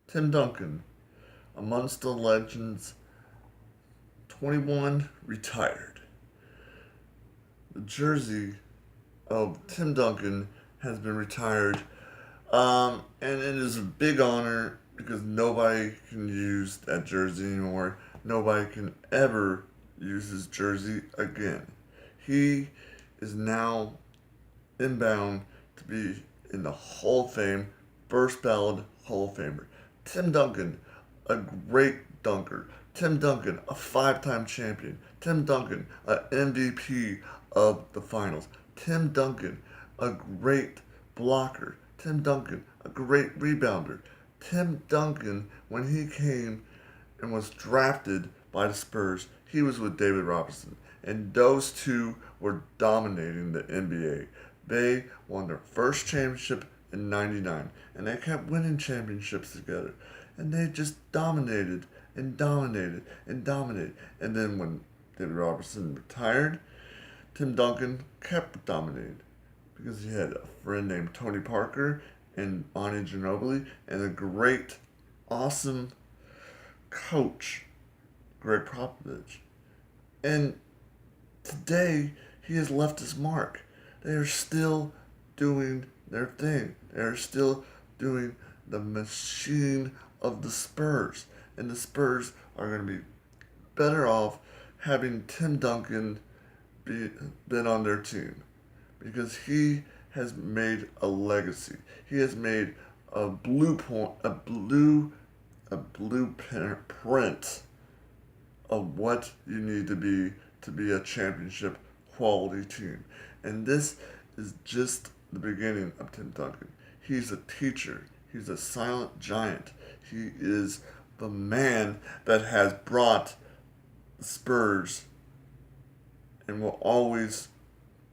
Tim Duncan, amongst the legends, 21, retired. The jersey of Tim Duncan has been retired, and it is a big honor because nobody can use that jersey anymore. Nobody can ever use his jersey again. He is now inbound to be in the Hall of Fame, first ballot Hall of Famer. Tim Duncan, a great dunker. Tim Duncan, a 5-time champion. Tim Duncan, an MVP of the finals. Tim Duncan, a great blocker. Tim Duncan, a great rebounder. Tim Duncan, when he came and was drafted by the Spurs, he was with David Robinson. And those two were dominating the NBA. They won their first championship in '99, and they kept winning championships together. And they just dominated and dominated and dominated. And then when David Robertson retired, Tim Duncan kept dominating because he had a friend named Tony Parker and Ani Ginobili and a great, awesome coach, Greg Popovich. And today, he has left his mark. They are still doing their thing. They are still doing the machine of the Spurs. And the Spurs are going to be better off having Tim Duncan been on their team because he has made a legacy. He has made a blueprint of what you need to be a championship quality team. And this is just the beginning of Tim Duncan. He's a teacher. He's a silent giant. He is the man that has brought the Spurs and will always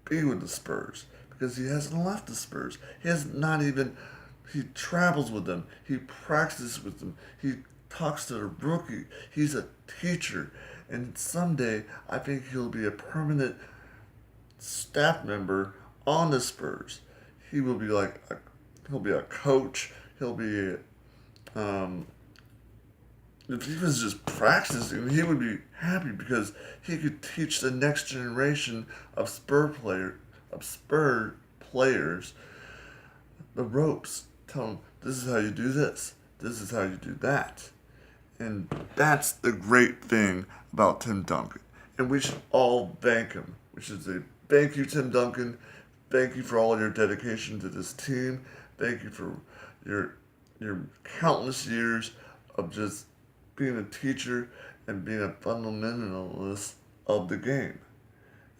be with the Spurs because he hasn't left the Spurs. He has not even, he travels with them. He practices with them. He talks to the rookie. He's a teacher. And someday, I think he'll be a permanent staff member on the Spurs. He will be he'll be a coach. He'll be, if he was just practicing, he would be happy because he could teach the next generation of Spur players the ropes. Tell them this is how you do this. This is how you do that. And that's the great thing about Tim Duncan. And we should all thank him. We should say, thank you, Tim Duncan. Thank you for all your dedication to this team. Thank you for your countless years of just being a teacher and being a fundamentalist of the game.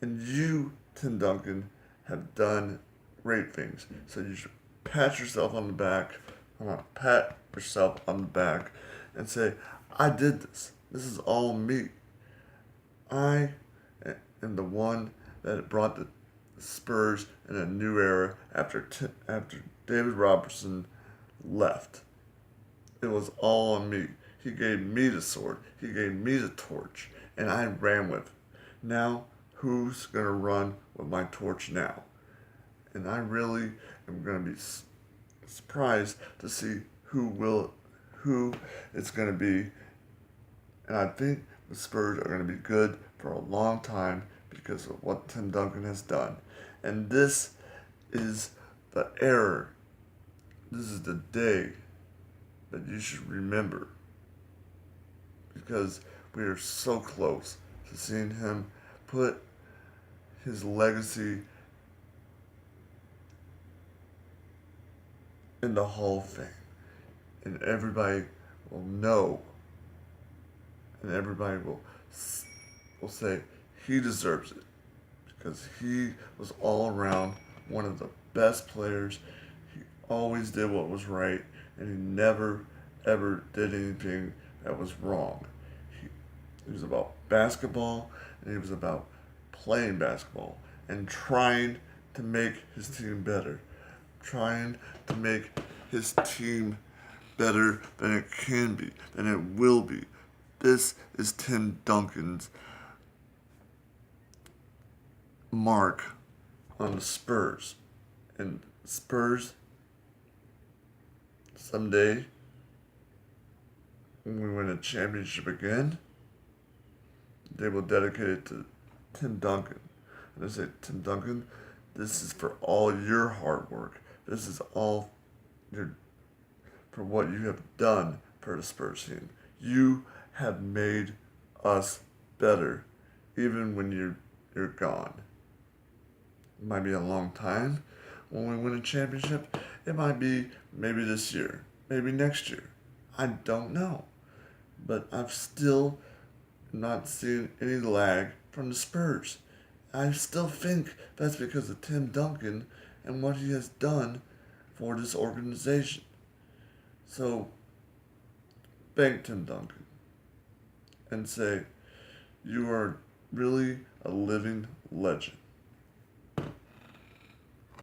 And you, Tim Duncan, have done great things. So you should pat yourself on the back. Pat yourself on the back and say, I did this. This is all me. I am the one that brought the Spurs in a new era after David Robertson left. It was all on me. He gave me the sword. He gave me the torch, and I ran with it. Now, who's going to run with my torch now? And I really am going to be surprised to see who it's going to be. And I think the Spurs are going to be good for a long time because of what Tim Duncan has done. And this is the era. This is the day that you should remember because we are so close to seeing him put his legacy in the Hall of Fame. And everybody will know, and everybody will say he deserves it because he was all around one of the best players. He always did what was right, and he never ever did anything that was wrong. He was about basketball, and he was about playing basketball and trying to make his team better, trying to make his team better than it can be, than it will be. This is Tim Duncan's mark on the Spurs. And Spurs, someday, when we win a championship again, they will dedicate it to Tim Duncan. And they say, Tim Duncan, this is for all your hard work. This is all your, for what you have done for the Spurs team. You have made us better, even when you're gone. It might be a long time when we win a championship. It might be maybe this year, maybe next year. I don't know. But I've still not seen any lag from the Spurs. I still think that's because of Tim Duncan and what he has done for this organization. So, thank Tim Duncan and say, you are really a living legend.